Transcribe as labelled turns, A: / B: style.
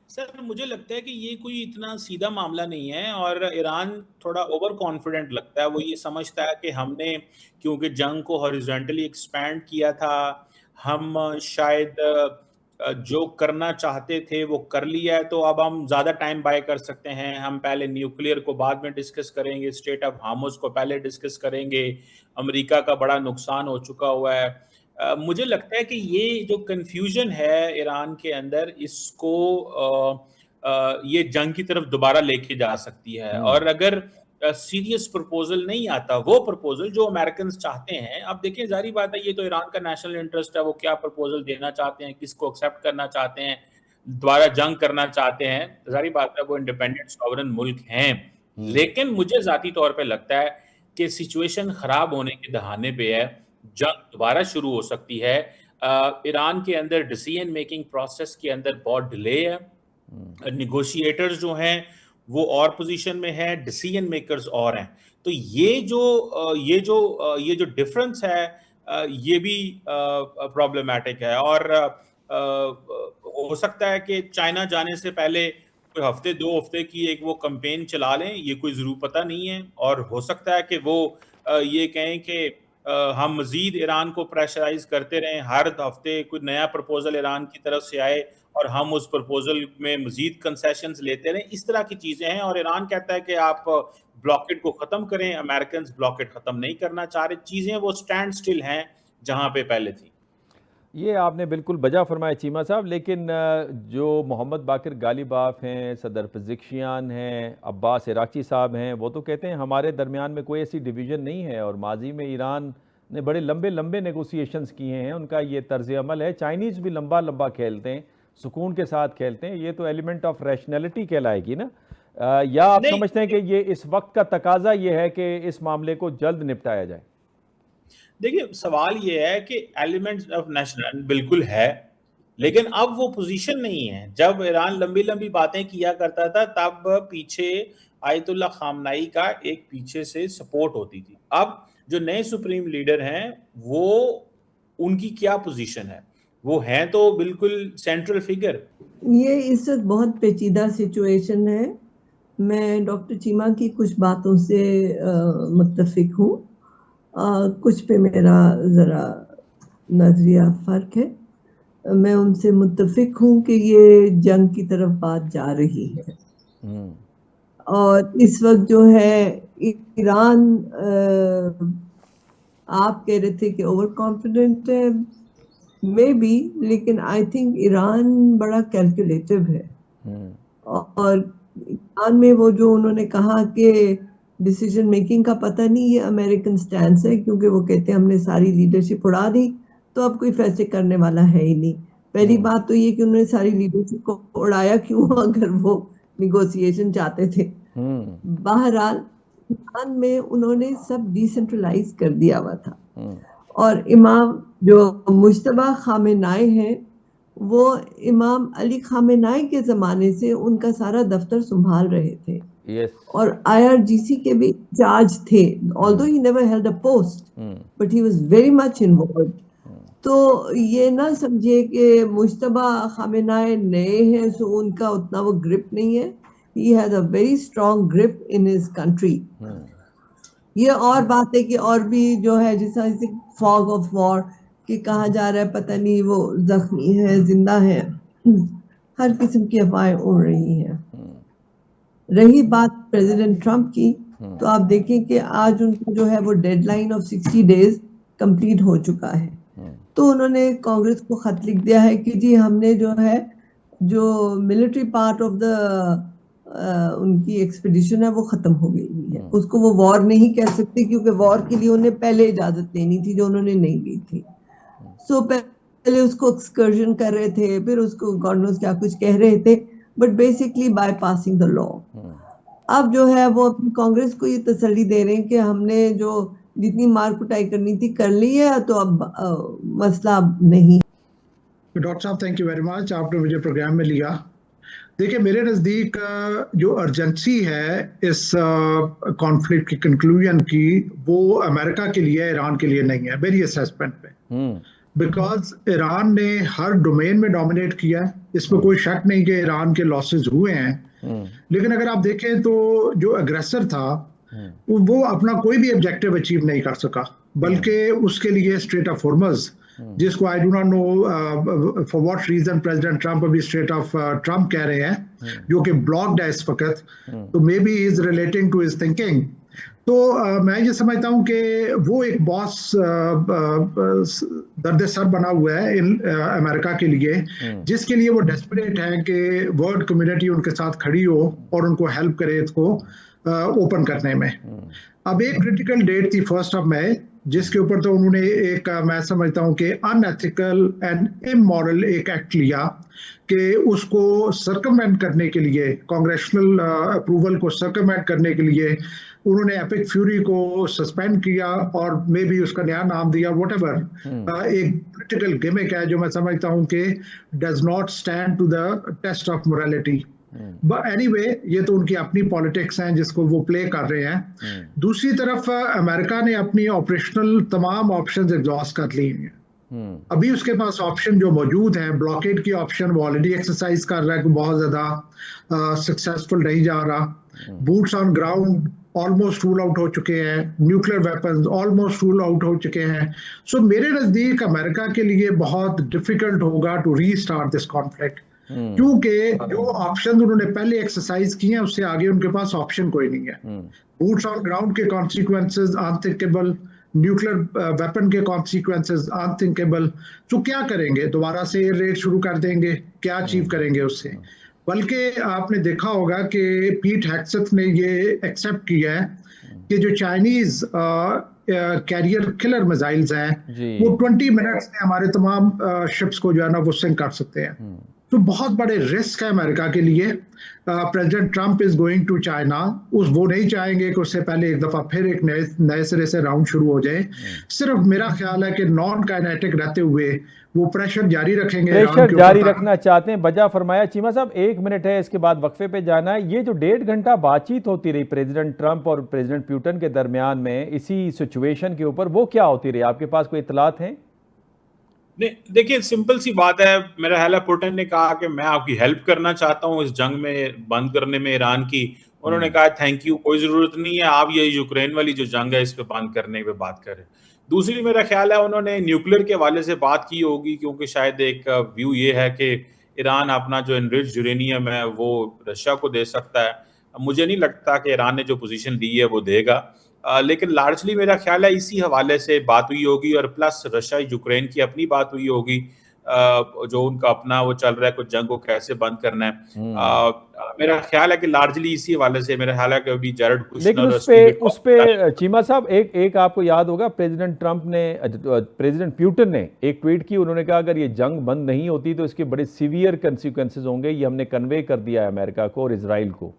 A: Sir मुझे लगता है कि ये कोई इतना सीधा मामला नहीं है और ईरान थोड़ा ओवर कॉन्फिडेंट लगता है। वो ये समझता है कि हमने क्योंकि जंग को हॉरिजॉन्टली एक्सपैंड किया था, हम शायद जो करना चाहते थे वो कर लिया है, तो अब हम ज़्यादा टाइम बाय कर सकते हैं। हम पहले न्यूक्लियर को बाद में डिस्कस करेंगे, स्टेट ऑफ हार्मस को पहले डिस्कस करेंगे, अमेरिका का बड़ा नुकसान हो चुका हुआ है। मुझे लगता है कि ये जो कन्फ्यूजन है ईरान के अंदर, इसको ये जंग की तरफ दोबारा लेके जा सकती है। और अगर सीरियस प्रपोजल नहीं आता, वो प्रपोजल जो अमेरिकन चाहते हैं, अब देखिए जारी बात है ये तो ईरान का नेशनल इंटरेस्ट है, वो क्या प्रपोजल देना चाहते हैं, किसको एक्सेप्ट करना चाहते हैं, दोबारा जंग करना चाहते हैं, जारी बात है वो इंडिपेंडेंट सॉवरन मुल्क हैं। लेकिन मुझे जाती तौर पे लगता है कि सिचुएशन खराब होने के दहाने पे है, जंग दोबारा शुरू हो सकती है। ईरान के अंदर डिसीजन मेकिंग प्रोसेस के अंदर बहुत डिले है, निगोशिएटर्स जो हैं वो और पोजीशन में है, डिसीजन मेकर्स और हैं। तो ये जो डिफरेंस है, ये भी प्रॉब्लमैटिक है। और हो सकता है कि चाइना जाने से पहले कोई हफ्ते 2 हफ्ते की एक वो कैंपेन चला लें, ये कोई जरूर पता नहीं है। और हो सकता है कि वो ये कहें कि हम मजीद ईरान को प्रेशराइज करते रहें, हर हफ्ते कोई नया प्रपोजल ईरान की तरफ से आए और हम उस प्रपोजल में मजीद कंसेशंस लेते रहें। इस तरह की चीजें हैं। और ईरान कहता है कि आप ब्लॉकेट को खत्म करें, अमेरिकन ब्लॉकेट खत्म नहीं करना चाह रहे। चीजें वो स्टैंड स्टिल हैं जहां पे पहले थी।
B: ये आपने बिल्कुल बजा फरमाया चीमा साहब, लेकिन जो मोहम्मद बाकिर गालिबाफ हैं, सदर पज़िक्शियान हैं, अब्बास इराक़ी साहब हैं, वो तो कहते हैं हमारे दरमियान में कोई ऐसी डिवीज़न नहीं है और माजी में ईरान ने बड़े लंबे लंबे नेगोशिएशंस किए हैं, उनका ये तर्ज अमल है। चाइनीज़ भी लंबा लंबा खेलते हैं, सुकून के साथ खेलते हैं, ये तो एलिमेंट ऑफ रैशनैलिटी कहलाएगी ना। या आप समझते हैं कि ये इस वक्त का तकाजा ये है कि इस मामले को जल्द निपटाया जाए?
A: देखिए सवाल ये है कि एलिमेंट्स ऑफ नेशनल बिल्कुल है, लेकिन अब वो पोजीशन नहीं है। जब ईरान लंबी लंबी बातें किया करता था तब पीछे आयतुल्ला खामनाई का एक पीछे से सपोर्ट होती थी। अब जो नए सुप्रीम लीडर हैं वो, उनकी क्या पोजीशन है? वो हैं तो बिल्कुल सेंट्रल फिगर।
C: ये इस वक्त बहुत पेचीदा सिचुएशन है। मैं डॉक्टर चीमा की कुछ बातों से मुत्तफिक हूँ, कुछ पे मेरा ज़रा नज़रिया फ़र्क है। मैं उनसे मुत्तफिक हूँ कि ये जंग की तरफ बात जा रही है। और इस वक्त जो है ईरान, आप कह रहे थे कि ओवर कॉन्फिडेंट है, मे बी, लेकिन आई थिंक ईरान बड़ा कैलकुलेटिव है। और ईरान में वो जो उन्होंने कहा कि डिसीजन मेकिंग का पता नहीं, ये अमेरिकन स्टैंस है, क्योंकि वो कहते हैं हमने सारी लीडरशिप उड़ा दी तो अब कोई फैसले करने वाला है ही नहीं। पहली बात तो ये कि उन्होंने सारी लीडरशिप को उड़ाया क्यों अगर वो निगोशिएशन चाहते थे। बहरहाल ईरान में उन्होंने सब डिसेंट्रलाइज कर दिया हुआ था। और इमाम जो मुज्तबा खामेनाई हैं, वो इमाम अली खामेनाई के ज़माने से उनका सारा दफ्तर संभाल रहे थे। और IRGC के भी चार्ज थे, although he never held a post, but he was very much involved. तो ये ना समझिए कि मुज्तबा खामेनाई नए हैं सो उनका उतना वो ग्रिप नहीं है। He has a very strong grip in his country. ये और बात है कि और भी जो है जैसे फॉग ऑफ वॉर कि कहा जा रहा है पता नहीं वो जख्मी है जिंदा है, हर किस्म की अफवाहें उड़ रही हैं। रही बात प्रेसिडेंट ट्रंप की, तो आप देखें कि आज उनको जो है वो डेडलाइन ऑफ 60 डेज कंप्लीट हो चुका है। तो उन्होंने कांग्रेस को खत लिख दिया है कि जी हमने जो है जो मिलिट्री पार्ट ऑफ द उनकी एक्सपीडिशन है वो खत्म हो गई है। उसको वो वॉर नहीं कह सकते क्योंकि वॉर के लिए उन्हें पहले इजाजत लेनी थी जो उन्होंने नहीं ली थी। सो पहले उसको एक्सकर्जन कर रहे थे, फिर उसको गॉड नोस क्या कुछ कह रहे थे, but basically bypassing the law. अब जो है वो अपनी कांग्रेस को ये तसल्ली दे रहे हैं कि हमने जो जितनी मार कुटाई करनी थी कर ली है, तो अब मसला अब नहीं।
D: डॉक्टर साहब थैंक यू वेरी मच, आपने मुझे प्रोग्राम में लिया। देखिए मेरे नज़दीक जो अर्जेंसी है इस कॉन्फ्लिक्ट की कंक्लूजन की, वो अमेरिका के लिए ईरान के लिए नहीं है मेरी असेसमेंट में। बिकॉज ईरान ने हर डोमेन में डोमिनेट किया है, इसमें कोई शक नहीं कि ईरान के लॉसेस हुए हैं। लेकिन अगर आप देखें तो जो अग्रेसर था वो अपना कोई भी ऑब्जेक्टिव अचीव नहीं कर सका, बल्कि उसके लिए स्ट्रेट ऑफ हॉर्मज, जिसको I do not know for what reason president Trump अभी स्ट्रेट ऑफ ट्रंप कह रहे हैं, जो कि ब्लॉक्ड है इस वक्त, तो maybe is relating to his thinking. तो मैं ये समझता हूँ कि वो एक बॉस दर्द सर बना हुआ है अमेरिका के लिए, जिसके लिए वो डेस्परेट है कि वर्ल्ड कम्युनिटी उनके साथ खड़ी हो और उनको हेल्प करे इसको ओपन करने में। अब एक क्रिटिकल डेट थी 1 मई, जिसके ऊपर तो उन्होंने एक मैं समझता हूँ कि अनएथिकल एंड इमोरल एक एक्ट लिया कि उसको सर्कमवेंट करने के लिए, कांग्रेशनल अप्रूवल को सर्कमवेंट करने के लिए उन्होंने एपिक फ्यूरी को सस्पेंड किया और मे भी उसका नया नाम दिया, व्हाटएवर। एक पॉलिटिकल गिमिक है जो मैं समझता हूँ कि does not stand to the test of morality. But anyway, ये तो उनकी अपनी पॉलिटिक्स हैं जिसको वो प्ले कर रहे हैं। दूसरी तरफ अमेरिका ने अपनी ऑपरेशनल तमाम ऑप्शंस एग्जॉस्ट कर ली हैं। अभी उसके पास ऑप्शन जो मौजूद हैं, ब्लॉकेड की ऑप्शन वो ऑलरेडी एक्सरसाइज कर रहा है कि बहुत ज्यादा सक्सेसफुल नहीं जा रहा। Boots on ground almost rule out हो चुके हैं, nuclear weapons almost rule out हो चुके हैं। सो मेरे नजदीक अमेरिका के लिए बहुत डिफिकल्ट होगा टू रीस्टार्ट दिस कॉन्फ्लिक्ट, क्योंकि जो ऑप्शन उन्होंने पहले एक्सरसाइज किए हैं उससे आगे उनके पास ऑप्शन कोई नहीं है। बूट्स ऑन ग्राउंड के कॉन्सिक्वेंसेस अनथिंकेबल, न्यूक्लियर वेपन के कॉन्सिक्वेंसेस अनथिंकेबल। तो क्या करेंगे, दोबारा से एयर रेड शुरू कर देंगे, क्या अचीव करेंगे उससे? बल्कि आपने देखा होगा कि पीट हेग्सेथ ने ये एक्सेप्ट किया है कि जो चाइनीज कैरियर किलर मिसाइल्स हैं वो 20 मिनट्स में हमारे तमाम शिप्स को जो है ना वो सिंक कर सकते हैं। तो बहुत बड़े रिस्क है अमेरिका के लिए। President Trump is going to China, वो नहीं चाहेंगे कि उससे पहले एक दफा फिर एक नए सिरे से राउंड शुरू हो जाए। सिर्फ मेरा ख्याल है कि नॉन काइनेटिक रहते हुए वो प्रेशर जारी रखेंगे,
B: प्रेशर जारी रखना चाहते हैं। बजा फरमाया। चीमा साहब 1 मिनट है, इसके बाद वक्फे पे जाना है। ये जो 1.5 घंटा बातचीत होती रही प्रेसिडेंट ट्रंप और प्रेसिडेंट पुतिन के दरमियान में इसी सिचुएशन के ऊपर, वो क्या होती रही? आपके पास कोई इतलात हैं?
A: नहीं, देखिए सिंपल सी बात है। मेरा ख्याल है पुतिन ने कहा कि मैं आपकी हेल्प करना चाहता हूं इस जंग में बंद करने में ईरान की। उन्होंने कहा थैंक यू, कोई जरूरत नहीं है, आप ये यूक्रेन वाली जो जंग है इस पे बंद करने पे बात करें। दूसरी मेरा ख्याल है उन्होंने न्यूक्लियर के हवाले से बात की होगी, क्योंकि शायद एक व्यू ये है कि ईरान अपना जो एनरिच्ड यूरेनियम है वो रशिया को दे सकता है। मुझे नहीं लगता कि ईरान ने जो पोजीशन ली है वो देगा, लेकिन लार्जली मेरा ख्याल है इसी हवाले से बात हुई होगी। और प्लस रशिया यूक्रेन की अपनी बात हुई होगी, जो उनका अपना वो चल रहा है कुछ जंग को कैसे बंद करना है। मेरा ख्याल है कि लार्जली इसी हवाले से मेरा ख्याल है कि अभी जैरेड कुशनर
B: उस पे चीमा साहब एक आपको याद होगा प्रेसिडेंट ट्रंप ने, प्रेसिडेंट पुतिन ने एक ट्वीट की। उन्होंने कहा अगर ये जंग बंद नहीं होती तो इसके बड़े सीवियर कंसिक्वेंसेस होंगे, ये हमने कन्वे कर दिया है अमेरिका को और इजराइल को।